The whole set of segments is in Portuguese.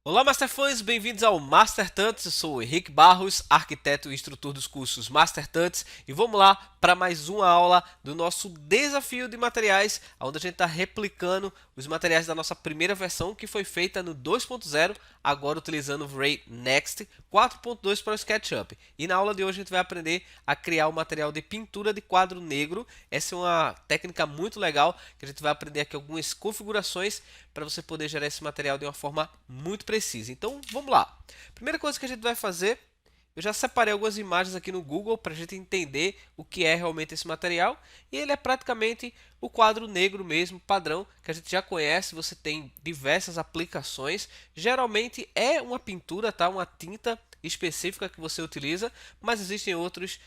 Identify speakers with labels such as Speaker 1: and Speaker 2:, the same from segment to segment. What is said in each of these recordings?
Speaker 1: Olá, Masterfãs, bem-vindos ao Master Tantos. Eu sou o Henrique Barros, arquiteto e instrutor dos cursos Master Tantos, e vamos lá para mais uma aula do nosso desafio de materiais, onde a gente está replicando os materiais da nossa primeira versão, que foi feita no 2.0, agora utilizando o Ray Next 4.2 para o SketchUp. E na aula de hoje a gente vai aprender a criar o material de pintura de quadro negro. Essa é uma técnica muito legal, que a gente vai aprender aqui algumas configurações para você poder gerar esse material de uma forma muito precisa. Então, vamos lá. Primeira coisa que a gente vai fazer, eu já separei algumas imagens aqui no Google para a gente entender o que é realmente esse material. E ele é praticamente o quadro negro mesmo, padrão, que a gente já conhece. Você tem diversas aplicações. Geralmente é uma pintura, tá? Uma tinta específica que você utiliza, mas existem outros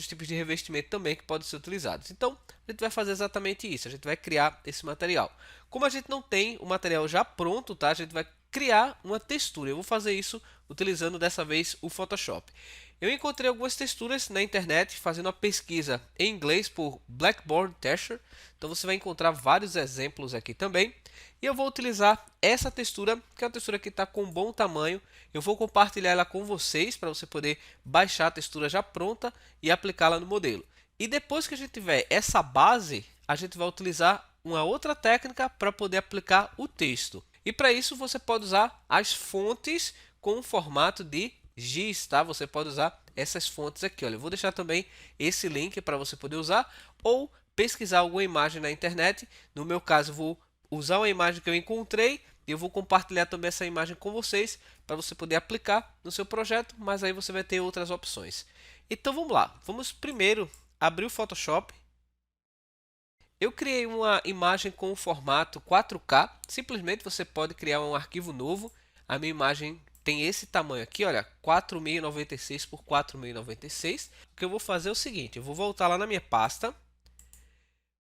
Speaker 1: tipos de revestimento também que podem ser utilizados. Então, a gente vai fazer exatamente isso. A gente vai criar esse material. Como a gente não tem o material já pronto, tá? A gente vai criar uma textura. Eu vou fazer isso utilizando dessa vez o Photoshop. Eu encontrei algumas texturas na internet fazendo uma pesquisa em inglês por Blackboard Texture. Então você vai encontrar vários exemplos aqui também. E eu vou utilizar essa textura, que é uma textura que está com um bom tamanho. Eu vou compartilhar ela com vocês para você poder baixar a textura já pronta e aplicá-la no modelo. E depois que a gente tiver essa base, a gente vai utilizar uma outra técnica para poder aplicar o texto. E para isso você pode usar as fontes com o formato de GIS, tá? Você pode usar essas fontes aqui, olha. Eu vou deixar também esse link para você poder usar ou pesquisar alguma imagem na internet. No meu caso, vou usar uma imagem que eu encontrei e eu vou compartilhar também essa imagem com vocês para você poder aplicar no seu projeto, mas aí você vai ter outras opções. Então vamos lá. Vamos primeiro abrir o Photoshop. Eu criei uma imagem com o formato 4K. Simplesmente você pode criar um arquivo novo. A minha imagem tem esse tamanho aqui, olha, 4096 por 4096. O que eu vou fazer é o seguinte, eu vou voltar lá na minha pasta,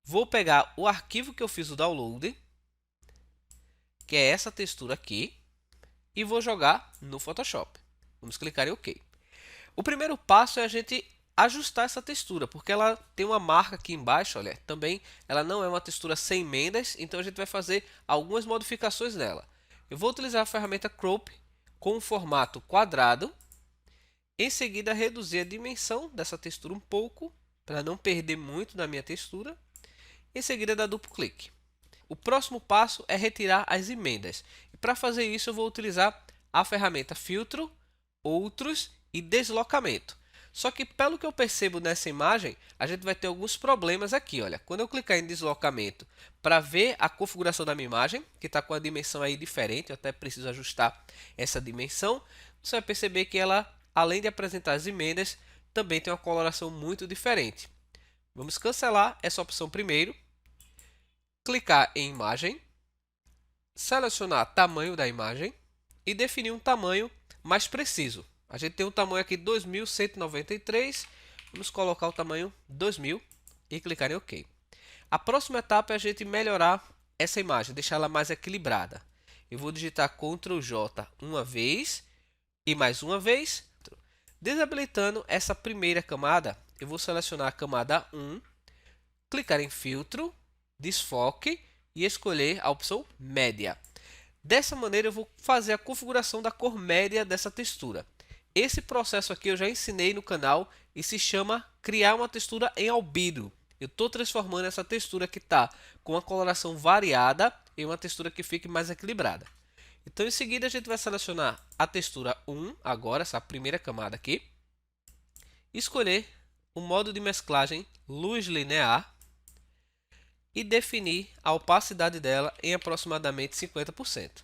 Speaker 1: vou pegar o arquivo que eu fiz o download, que é essa textura aqui, e vou jogar no Photoshop. Vamos clicar em OK. O primeiro passo é a gente ajustar essa textura, porque ela tem uma marca aqui embaixo, olha, também ela não é uma textura sem emendas, então a gente vai fazer algumas modificações nela. Eu vou utilizar a ferramenta Crop com o formato quadrado, em seguida reduzir a dimensão dessa textura um pouco, para não perder muito da minha textura, em seguida dar duplo clique. O próximo passo é retirar as emendas, e para fazer isso eu vou utilizar a ferramenta Filtro, Outros e Deslocamento. Só que pelo que eu percebo nessa imagem, a gente vai ter alguns problemas aqui, olha. Quando eu clicar em deslocamento para ver a configuração da minha imagem, que está com a dimensão aí diferente, eu até preciso ajustar essa dimensão, você vai perceber que ela, além de apresentar as emendas, também tem uma coloração muito diferente. Vamos cancelar essa opção primeiro, clicar em imagem, selecionar tamanho da imagem e definir um tamanho mais preciso. A gente tem um tamanho aqui 2193, vamos colocar o tamanho 2000 e clicar em OK. A próxima etapa é a gente melhorar essa imagem, deixar ela mais equilibrada. Eu vou digitar Ctrl J uma vez e mais uma vez. Desabilitando essa primeira camada, eu vou selecionar a camada 1, clicar em Filtro, Desfoque e escolher a opção Média. Dessa maneira eu vou fazer a configuração da cor média dessa textura. Esse processo aqui eu já ensinei no canal e se chama criar uma textura em albedo. Eu estou transformando essa textura que está com uma coloração variada em uma textura que fique mais equilibrada. Então em seguida a gente vai selecionar a textura 1, agora essa primeira camada aqui, escolher o modo de mesclagem luz linear e definir a opacidade dela em aproximadamente 50%.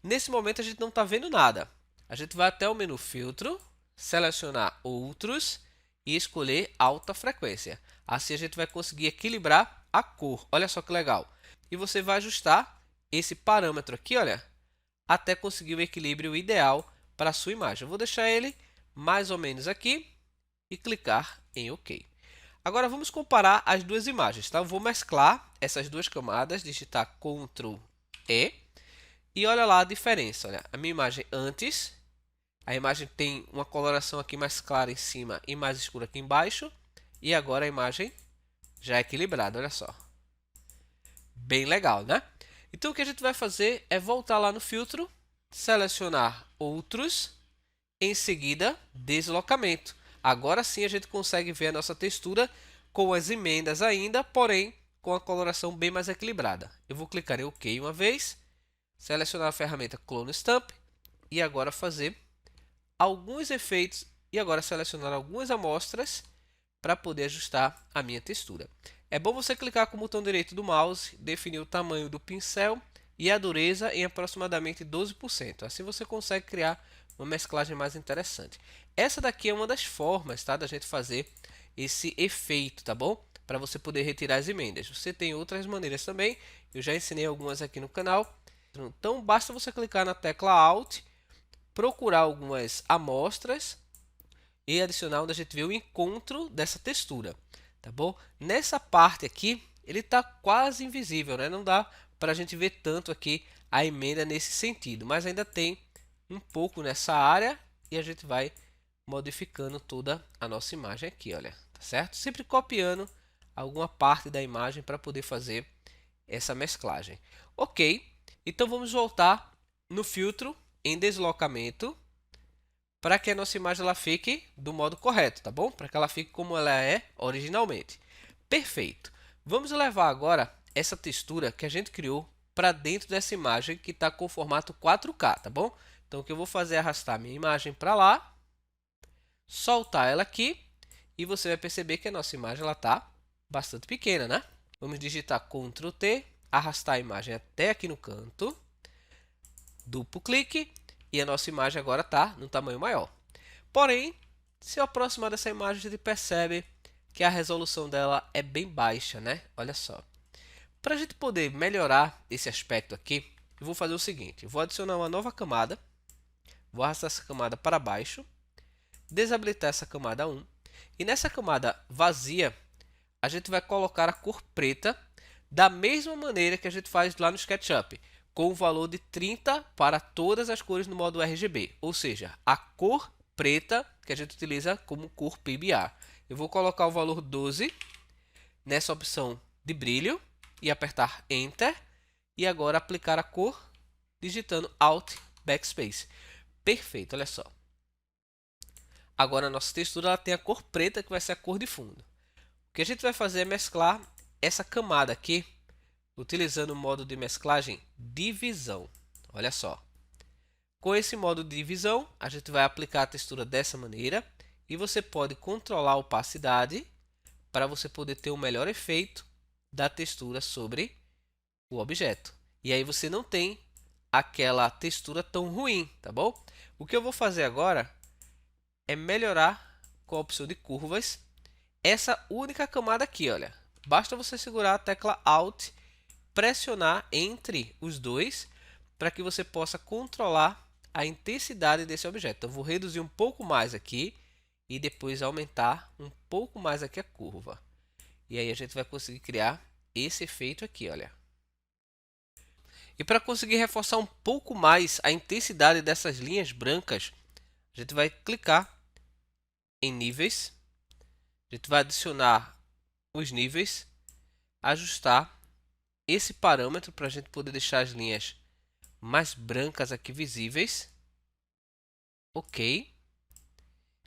Speaker 1: Nesse momento a gente não está vendo nada. A gente vai até o menu Filtro, selecionar Outros e escolher Alta Frequência. Assim a gente vai conseguir equilibrar a cor. Olha só que legal. E você vai ajustar esse parâmetro aqui, olha, até conseguir o equilíbrio ideal para a sua imagem. Eu vou deixar ele mais ou menos aqui e clicar em OK. Agora vamos comparar as duas imagens, tá? Eu vou mesclar essas duas camadas, digitar Ctrl E e olha lá a diferença. Olha, a minha imagem antes, a imagem tem uma coloração aqui mais clara em cima e mais escura aqui embaixo, e agora a imagem já é equilibrada, olha só. Bem legal, né? Então o que a gente vai fazer é voltar lá no filtro, selecionar outros, em seguida deslocamento. Agora sim a gente consegue ver a nossa textura com as emendas ainda, porém com a coloração bem mais equilibrada. Eu vou clicar em OK uma vez, selecionar a ferramenta Clone Stamp e agora fazer alguns efeitos e agora selecionar algumas amostras para poder ajustar a minha textura. É bom você clicar com o botão direito do mouse, definir o tamanho do pincel e a dureza em aproximadamente 12%. Assim você consegue criar uma mesclagem mais interessante. Essa daqui é uma das formas, tá, da gente fazer esse efeito, tá bom? Para você poder retirar as emendas. Você tem outras maneiras também, eu já ensinei algumas aqui no canal. Então basta você clicar na tecla Alt, procurar algumas amostras e adicionar onde a gente vê o encontro dessa textura, tá bom? Nessa parte aqui, ele está quase invisível, né? Não dá para a gente ver tanto aqui a emenda nesse sentido, mas ainda tem um pouco nessa área e a gente vai modificando toda a nossa imagem aqui, olha, tá certo? Sempre copiando alguma parte da imagem para poder fazer essa mesclagem. Ok, então vamos voltar no filtro em deslocamento para que a nossa imagem ela fique do modo correto, tá bom? Para que ela fique como ela é originalmente. Perfeito. Vamos levar agora essa textura que a gente criou para dentro dessa imagem que está com formato 4K, tá bom? Então o que eu vou fazer é arrastar minha imagem para lá, soltar ela aqui e você vai perceber que a nossa imagem está bastante pequena, né? Vamos digitar Ctrl T, arrastar a imagem até aqui no canto, duplo clique e a nossa imagem agora está no tamanho maior. Porém, se eu aproximar dessa imagem, a gente percebe que a resolução dela é bem baixa, né? Olha só. Para a gente poder melhorar esse aspecto aqui, eu vou fazer o seguinte. Eu vou adicionar uma nova camada. Vou arrastar essa camada para baixo. Desabilitar essa camada 1. E nessa camada vazia, a gente vai colocar a cor preta da mesma maneira que a gente faz lá no SketchUp, com o valor de 30 para todas as cores no modo RGB, ou seja, a cor preta que a gente utiliza como cor PBR. Eu vou colocar o valor 12 nessa opção de brilho e apertar Enter e agora aplicar a cor digitando Alt Backspace. Perfeito, olha só. Agora a nossa textura ela tem a cor preta que vai ser a cor de fundo. O que a gente vai fazer é mesclar essa camada aqui utilizando o modo de mesclagem divisão. Olha só. Com esse modo de divisão, a gente vai aplicar a textura dessa maneira e você pode controlar a opacidade para você poder ter o melhor efeito da textura sobre o objeto. E aí você não tem aquela textura tão ruim, tá bom? O que eu vou fazer agora é melhorar com a opção de curvas essa única camada aqui, olha. Basta você segurar a tecla Alt, pressionar entre os dois para que você possa controlar a intensidade desse objeto. Então, vou reduzir um pouco mais aqui e depois aumentar um pouco mais aqui a curva. E aí a gente vai conseguir criar esse efeito aqui, olha. E para conseguir reforçar um pouco mais a intensidade dessas linhas brancas, a gente vai clicar em níveis, a gente vai adicionar os níveis, ajustar esse parâmetro para a gente poder deixar as linhas mais brancas aqui visíveis. Ok.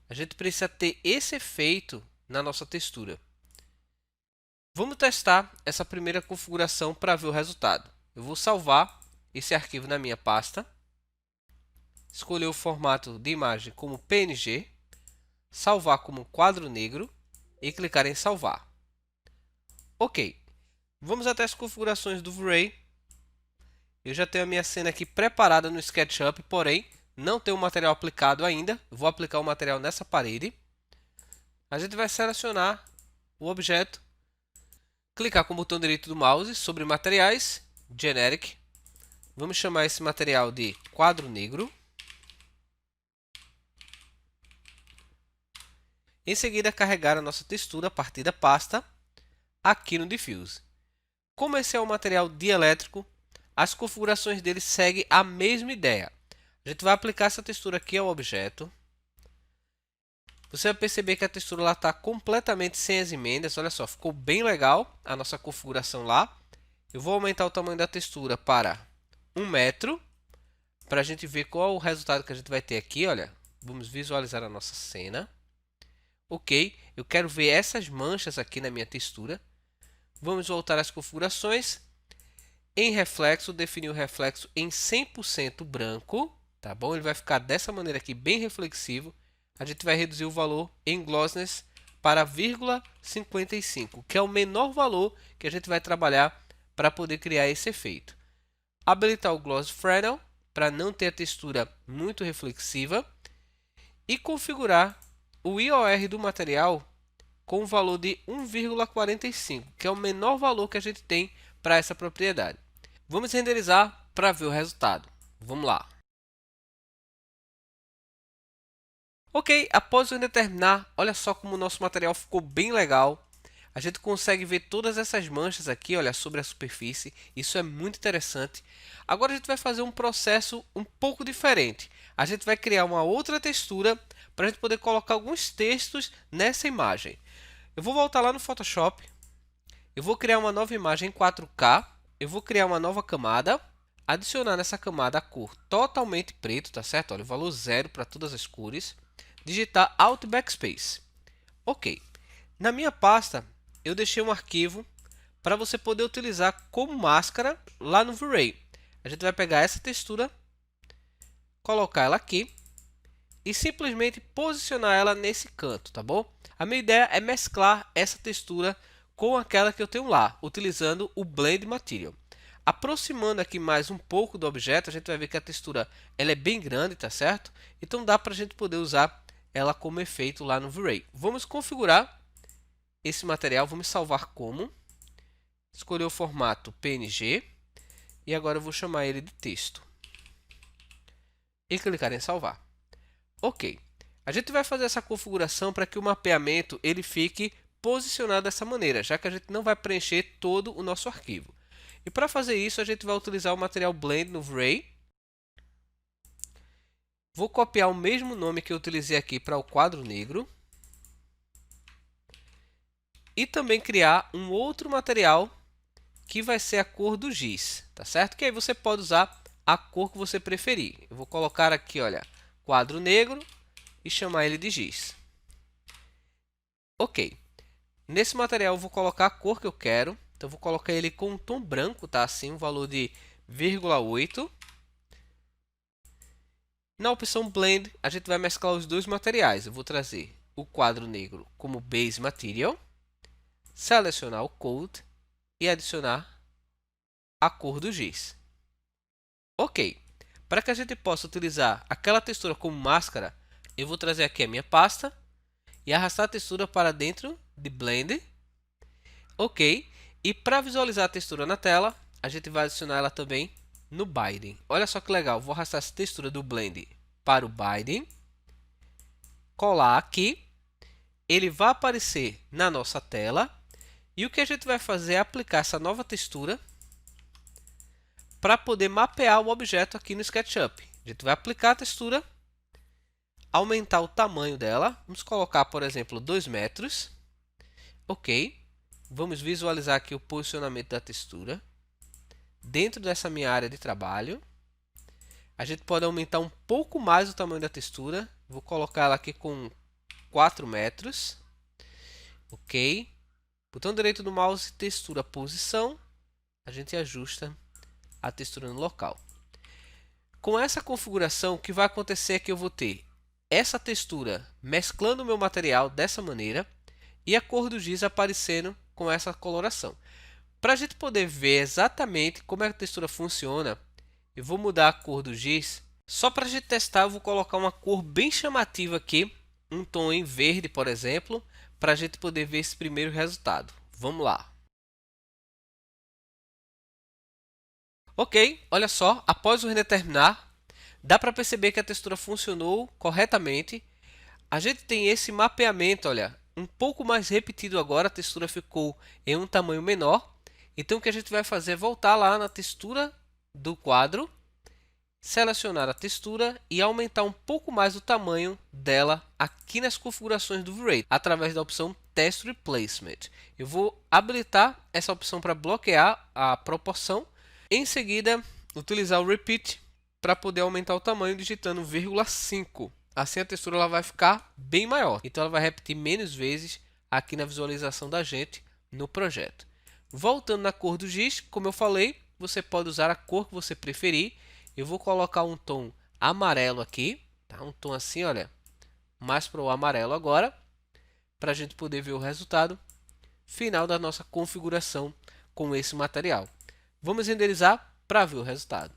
Speaker 1: A gente precisa ter esse efeito na nossa textura. Vamos testar essa primeira configuração para ver o resultado. Eu vou salvar esse arquivo na minha pasta. Escolher o formato de imagem como PNG. Salvar como quadro negro e clicar em salvar. Ok. Vamos até as configurações do V-Ray. Eu já tenho a minha cena aqui preparada no SketchUp, porém não tenho o material aplicado ainda. Vou aplicar o material nessa parede. A gente vai selecionar o objeto, clicar com o botão direito do mouse sobre materiais, Generic. Vamos chamar esse material de quadro negro. Em seguida, carregar a nossa textura a partir da pasta aqui no Diffuse. Como esse é um material dielétrico, as configurações dele seguem a mesma ideia. A gente vai aplicar essa textura aqui ao objeto. Você vai perceber que a textura está completamente sem as emendas. Olha só, ficou bem legal a nossa configuração lá. Eu vou aumentar o tamanho da textura para 1 metro. para a gente ver qual o resultado que a gente vai ter aqui. Olha, vamos visualizar a nossa cena. Ok, eu quero ver essas manchas aqui na minha textura. Vamos voltar às configurações. Em reflexo, definir o reflexo em 100% branco, tá bom? Ele vai ficar dessa maneira aqui, bem reflexivo. A gente vai reduzir o valor em glossiness para 0,55, que é o menor valor que a gente vai trabalhar para poder criar esse efeito. Habilitar o Gloss Fresnel para não ter a textura muito reflexiva e configurar o IOR do material com o valor de 1,45, que é o menor valor que a gente tem para essa propriedade. Vamos renderizar para ver o resultado. Vamos lá. Ok, após o render terminar, olha só como o nosso material ficou bem legal. A gente consegue ver todas essas manchas aqui, olha, sobre a superfície. Isso é muito interessante. Agora a gente vai fazer um processo um pouco diferente. A gente vai criar uma outra textura para a gente poder colocar alguns textos nessa imagem. Eu vou voltar lá no Photoshop. Eu vou criar uma nova imagem em 4K. Eu vou criar uma nova camada. Adicionar nessa camada a cor totalmente preto, tá certo? Olha, o valor 0 para todas as cores. Digitar Alt Backspace. Ok. Na minha pasta, eu deixei um arquivo para você poder utilizar como máscara lá no V-Ray. A gente vai pegar essa textura, colocar ela aqui e simplesmente posicionar ela nesse canto, tá bom? A minha ideia é mesclar essa textura com aquela que eu tenho lá, utilizando o Blend Material. Aproximando aqui mais um pouco do objeto, a gente vai ver que a textura ela é bem grande, tá certo? Então dá para a gente poder usar ela como efeito lá no V-Ray. Vamos configurar esse material, vamos salvar como, escolher o formato PNG e agora eu vou chamar ele de texto e clicar em salvar. Ok, a gente vai fazer essa configuração para que o mapeamento ele fique posicionado dessa maneira, já que a gente não vai preencher todo o nosso arquivo. E para fazer isso a gente vai utilizar o material Blend no V-Ray. Vou copiar o mesmo nome que eu utilizei aqui para o quadro negro. E também criar um outro material que vai ser a cor do giz, tá certo? Que aí você pode usar a cor que você preferir. Eu vou colocar aqui, olha, quadro negro e chamar ele de giz. Ok. Nesse material eu vou colocar a cor que eu quero. Então eu vou colocar ele com um tom branco, tá? Assim, um valor de 0,8. Na opção Blend, a gente vai mesclar os dois materiais. Eu vou trazer o quadro negro como Base Material, selecionar o Code e adicionar a cor do giz. Ok. Para que a gente possa utilizar aquela textura como máscara, eu vou trazer aqui a minha pasta e arrastar a textura para dentro de Blend. Ok. E para visualizar a textura na tela, a gente vai adicionar ela também no Binding. Olha só que legal. Vou arrastar essa textura do Blend para o Binding. Colar aqui. Ele vai aparecer na nossa tela. E o que a gente vai fazer é aplicar essa nova textura para poder mapear o objeto aqui no SketchUp. A gente vai aplicar a textura, aumentar o tamanho dela. Vamos colocar, por exemplo, 2 metros. Ok. Vamos visualizar aqui o posicionamento da textura dentro dessa minha área de trabalho. A gente pode aumentar um pouco mais o tamanho da textura. Vou colocar ela aqui com 4 metros. Ok. Botão direito do mouse, textura, posição. A gente ajusta a textura no local. Com essa configuração, o que vai acontecer é que eu vou ter essa textura mesclando o meu material dessa maneira e a cor do giz aparecendo com essa coloração. Para a gente poder ver exatamente como a textura funciona, eu vou mudar a cor do giz. Só para a gente testar, eu vou colocar uma cor bem chamativa aqui, um tom em verde, por exemplo, para a gente poder ver esse primeiro resultado. Vamos lá. Ok, olha só, após o render terminar, dá para perceber que a textura funcionou corretamente. A gente tem esse mapeamento, olha, um pouco mais repetido agora, a textura ficou em um tamanho menor. Então o que a gente vai fazer é voltar lá na textura do quadro, selecionar a textura e aumentar um pouco mais o tamanho dela aqui nas configurações do V-Ray, através da opção Text Replacement. Eu vou habilitar essa opção para bloquear a proporção. Em seguida, utilizar o Repeat para poder aumentar o tamanho digitando 0,5. Assim a textura ela vai ficar bem maior. Então ela vai repetir menos vezes aqui na visualização da gente no projeto. Voltando na cor do giz, como eu falei, você pode usar a cor que você preferir. Eu vou colocar um tom amarelo aqui, tá? Um tom assim, olha, mais para o amarelo agora, para a gente poder ver o resultado final da nossa configuração com esse material. Vamos renderizar para ver o resultado.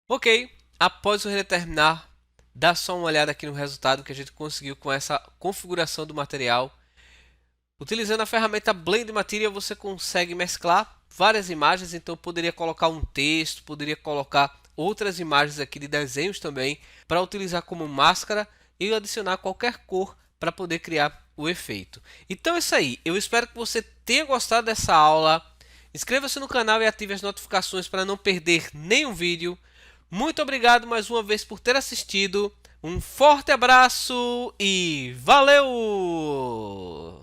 Speaker 1: Ok, após o render terminar, dá só uma olhada aqui no resultado que a gente conseguiu com essa configuração do material. Utilizando a ferramenta Blend Material, você consegue mesclar várias imagens, então eu poderia colocar um texto, poderia colocar outras imagens aqui de desenhos também, para utilizar como máscara e adicionar qualquer cor para poder criar o efeito. Então é isso aí, eu espero que você tenha gostado dessa aula. Inscreva-se no canal e ative as notificações para não perder nenhum vídeo. Muito obrigado mais uma vez por ter assistido. Um forte abraço e valeu!